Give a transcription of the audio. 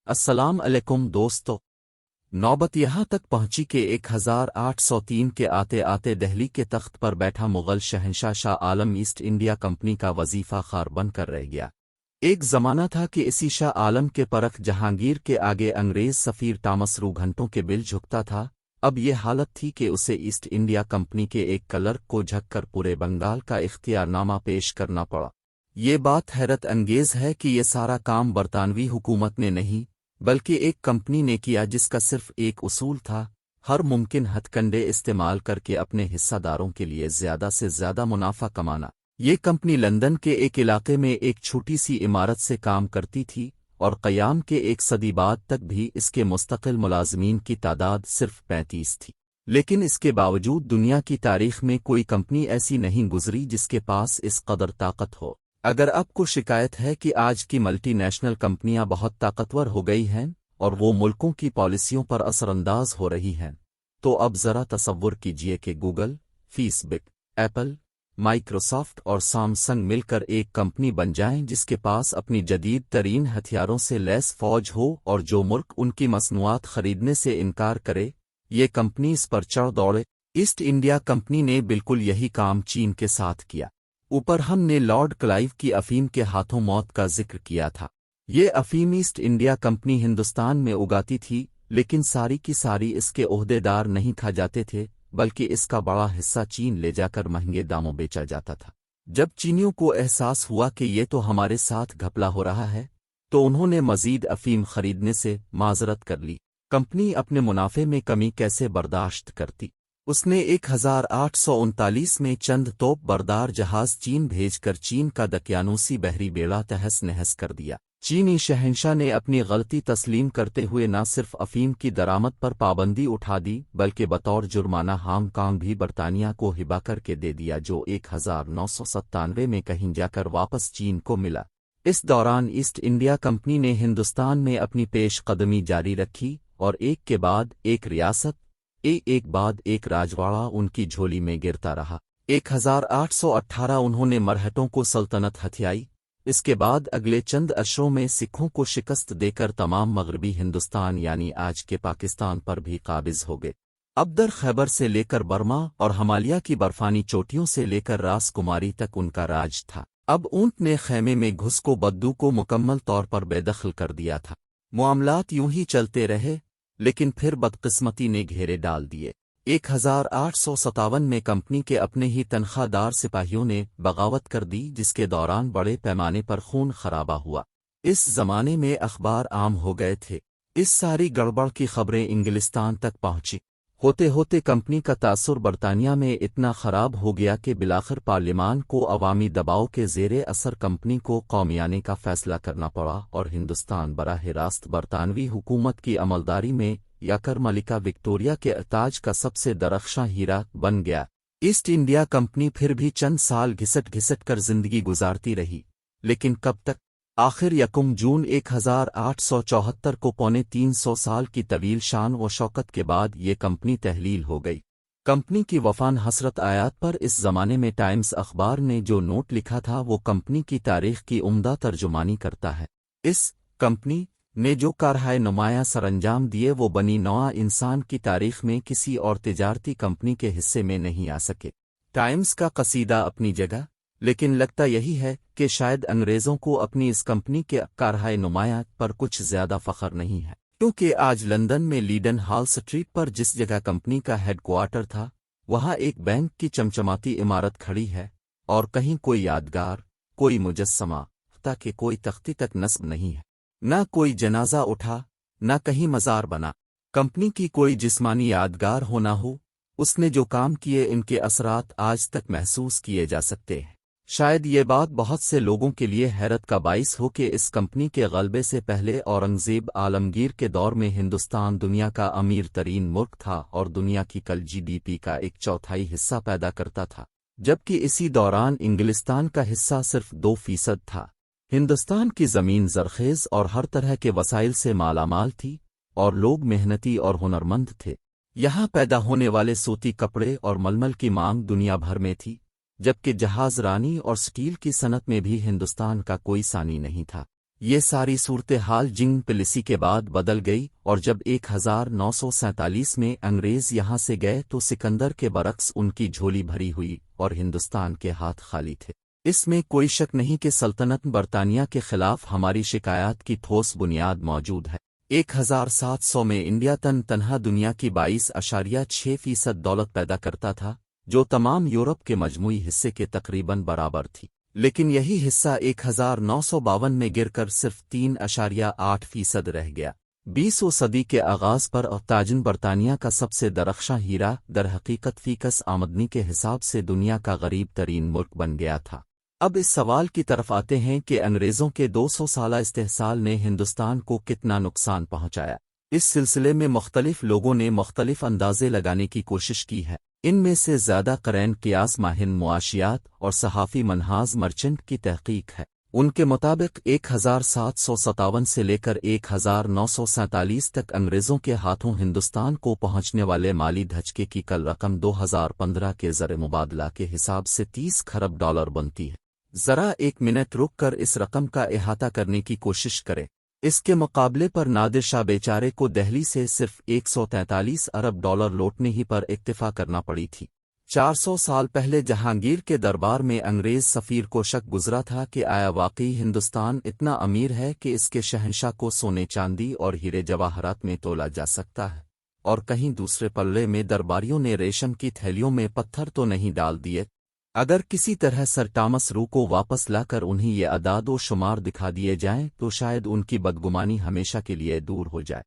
السلام علیکم دوستو۔ نوبت یہاں تک پہنچی کہ 1803 کے آتے آتے دہلی کے تخت پر بیٹھا مغل شہنشاہ Shah Alam East India company کا وظیفہ خوار بن کر رہ گیا۔ ایک زمانہ تھا کہ اسی شاہ عالم کے پرکھ جہانگیر کے آگے انگریز سفیر ٹامس رو گھنٹوں کے بل جھکتا تھا۔ اب یہ حالت تھی کہ اسے ایسٹ انڈیا کمپنی کے ایک کلرک کو جھک کر پورے بنگال کا اختیار نامہ پیش کرنا پڑا۔ یہ بات حیرت انگیز ہے کہ یہ سارا کام برطانوی حکومت نے نہیں بلکہ ایک کمپنی نے کیا جس کا صرف ایک اصول تھا: ہر ممکن ہتھ کنڈے استعمال کر کے اپنے حصہ داروں کے لیے زیادہ سے زیادہ منافع کمانا۔ یہ کمپنی لندن کے ایک علاقے میں ایک چھوٹی سی عمارت سے کام کرتی تھی اور قیام کے ایک صدی بعد تک بھی اس کے مستقل ملازمین کی تعداد صرف 35 تھی۔ لیکن اس کے باوجود دنیا کی تاریخ میں کوئی کمپنی ایسی نہیں گزری جس کے پاس اس قدر طاقت ہو۔ اگر آپ کو شکایت ہے کہ آج کی ملٹی نیشنل کمپنیاں بہت طاقتور ہو گئی ہیں اور وہ ملکوں کی پالیسیوں پر اثر انداز ہو رہی ہیں، تو اب ذرا تصور کیجئے کہ گوگل، فیس بک، ایپل، مائیکروسافٹ اور سامسنگ مل کر ایک کمپنی بن جائیں جس کے پاس اپنی جدید ترین ہتھیاروں سے لیس فوج ہو، اور جو ملک ان کی مصنوعات خریدنے سے انکار کرے یہ کمپنی اس پر چڑھ دوڑے۔ ایسٹ انڈیا کمپنی نے بالکل یہی کام چین کے ساتھ کیا۔ اوپر ہم نے لارڈ کلائیو کی افیم کے ہاتھوں موت کا ذکر کیا تھا۔ یہ افیم ایسٹ انڈیا کمپنی ہندوستان میں اگاتی تھی، لیکن ساری کی ساری اس کے عہدے دار نہیں کھا جاتے تھے، بلکہ اس کا بڑا حصہ چین لے جا کر مہنگے داموں بیچا جاتا تھا۔ جب چینیوں کو احساس ہوا کہ یہ تو ہمارے ساتھ گھپلا ہو رہا ہے، تو انہوں نے مزید افیم خریدنے سے معذرت کر لی۔ کمپنی اپنے منافع میں کمی کیسے برداشت کرتی؟ اس نے 1839 میں چند توپ بردار جہاز چین بھیج کر چین کا دقیانوسی بحری بیڑا تہس نہس کر دیا۔ چینی شہنشاہ نے اپنی غلطی تسلیم کرتے ہوئے نہ صرف افیم کی درآمد پر پابندی اٹھا دی بلکہ بطور جرمانہ ہانگ کانگ بھی برطانیہ کو ہبا کر کے دے دیا، جو 1997 میں کہیں جا کر واپس چین کو ملا۔ اس دوران ایسٹ انڈیا کمپنی نے ہندوستان میں اپنی پیش قدمی جاری رکھی اور ایک کے بعد ایک ریاست، ایک بعد ایک راجواڑہ ان کی جھولی میں گرتا رہا۔ 1818 انہوں نے مرہٹوں کو سلطنت ہتھیائی۔ اس کے بعد اگلے چند اشروں میں سکھوں کو شکست دے کر تمام مغربی ہندوستان یعنی آج کے پاکستان پر بھی قابض ہو گئے۔ ابدر خیبر سے لے کر برما اور ہمالیہ کی برفانی چوٹیوں سے لے کر راس کماری تک ان کا راج تھا۔ اب اونٹ نے خیمے میں گھس کو بدو کو مکمل طور پر بے دخل کر دیا تھا۔ معاملات یوں ہی چلتے رہے، لیکن پھر بدقسمتی نے گھیرے ڈال دیے۔ 1857 میں کمپنی کے اپنے ہی تنخواہ دار سپاہیوں نے بغاوت کر دی، جس کے دوران بڑے پیمانے پر خون خرابہ ہوا۔ اس زمانے میں اخبار عام ہو گئے تھے۔ اس ساری گڑبڑ کی خبریں انگلستان تک پہنچی۔ ہوتے ہوتے کمپنی کا تاثر برطانیہ میں اتنا خراب ہو گیا کہ بالآخر پارلیمان کو عوامی دباؤ کے زیر اثر کمپنی کو قومیانے کا فیصلہ کرنا پڑا اور ہندوستان براہ راست برطانوی حکومت کی عملداری میں یاکر ملکہ وکٹوریہ کے تاج کا سب سے درخشاں ہیرا بن گیا۔ ایسٹ انڈیا کمپنی پھر بھی چند سال گھسٹ گھسٹ کر زندگی گزارتی رہی، لیکن کب تک؟ آخر 1 جون 1874 کو 350 سال کی طویل شان و شوکت کے بعد یہ کمپنی تحلیل ہو گئی۔ کمپنی کی وفان حسرت آیات پر اس زمانے میں ٹائمز اخبار نے جو نوٹ لکھا تھا وہ کمپنی کی تاریخ کی عمدہ ترجمانی کرتا ہے۔ اس کمپنی نے جو کارہائے نمایاں سر انجام دیے وہ بنی نوع انسان کی تاریخ میں کسی اور تجارتی کمپنی کے حصے میں نہیں آ سکے۔ ٹائمز کا قصیدہ اپنی جگہ، لیکن لگتا یہی ہے کہ شاید انگریزوں کو اپنی اس کمپنی کے کارہائے نمایاں پر کچھ زیادہ فخر نہیں ہے، کیونکہ آج لندن میں لیڈن ہال سٹریٹ پر جس جگہ کمپنی کا ہیڈ کوارٹر تھا وہاں ایک بینک کی چمچماتی عمارت کھڑی ہے، اور کہیں کوئی یادگار، کوئی مجسمہ، تاکہ کوئی تختی تک نصب نہیں ہے۔ نہ کوئی جنازہ اٹھا، نہ کہیں مزار بنا۔ کمپنی کی کوئی جسمانی یادگار ہو نہ ہو، اس نے جو کام کیے ان کے اثرات آج تک محسوس کیے جا سکتے ہیں۔ شاید یہ بات بہت سے لوگوں کے لیے حیرت کا باعث ہو کہ اس کمپنی کے غلبے سے پہلے اورنگزیب عالمگیر کے دور میں ہندوستان دنیا کا امیر ترین ملک تھا اور دنیا کی کل GDP کا 1/4 حصہ پیدا کرتا تھا، جبکہ اسی دوران انگلستان کا حصہ صرف 2% تھا۔ ہندوستان کی زمین زرخیز اور ہر طرح کے وسائل سے مالا مال تھی، اور لوگ محنتی اور ہنرمند تھے۔ یہاں پیدا ہونے والے سوتی کپڑے اور ململ کی مانگ دنیا بھر میں تھی، جبکہ جہاز رانی اور سٹیل کی صنعت میں بھی ہندوستان کا کوئی ثانی نہیں تھا۔ یہ ساری صورتحال جنگ پلیسی کے بعد بدل گئی، اور جب 1947 میں انگریز یہاں سے گئے تو سکندر کے برعکس ان کی جھولی بھری ہوئی اور ہندوستان کے ہاتھ خالی تھے۔ اس میں کوئی شک نہیں کہ سلطنت برطانیہ کے خلاف ہماری شکایات کی ٹھوس بنیاد موجود ہے۔ 1700 میں انڈیا تنہا دنیا کی 22.6% دولت پیدا کرتا تھا، جو تمام یورپ کے مجموعی حصے کے تقریباً برابر تھی، لیکن یہی حصہ 1952 میں گر کر صرف 3.8% رہ گیا۔ 20ویں صدی کے آغاز پر تاجن برطانیہ کا سب سے درخشاں ہیرا در حقیقت فیکس آمدنی کے حساب سے دنیا کا غریب ترین ملک بن گیا تھا۔ اب اس سوال کی طرف آتے ہیں کہ انگریزوں کے 200 سالہ استحصال نے ہندوستان کو کتنا نقصان پہنچایا۔ اس سلسلے میں مختلف لوگوں نے مختلف اندازے لگانے کی کوشش کی ہے۔ ان میں سے زیادہ قرین قیاس ماہن معاشیات اور صحافی منہاز مرچنٹ کی تحقیق ہے۔ ان کے مطابق 1757 سے لے کر 1947 تک انگریزوں کے ہاتھوں ہندوستان کو پہنچنے والے مالی دھچکے کی کل رقم 2015 کے زر مبادلہ کے حساب سے 30 خرب ڈالر بنتی ہے۔ ذرا ایک منٹ رک کر اس رقم کا احاطہ کرنے کی کوشش کریں۔ اس کے مقابلے پر نادر شاہ بیچارے کو دہلی سے صرف 143 ارب ڈالر لوٹنے ہی پر اکتفا کرنا پڑی تھی۔ 400 سال پہلے جہانگیر کے دربار میں انگریز سفیر کو شک گزرا تھا کہ آیا واقعی ہندوستان اتنا امیر ہے کہ اس کے شہنشاہ کو سونے چاندی اور ہیرے جواہرات میں تولا جا سکتا ہے، اور کہیں دوسرے پلے میں درباریوں نے ریشم کی تھیلیوں میں پتھر تو نہیں ڈال دیے۔ اگر کسی طرح سر ٹامس رو کو واپس لا کر انہیں یہ اعداد و شمار دکھا دیے جائیں تو شاید ان کی بدگمانی ہمیشہ کے لیے دور ہو جائے۔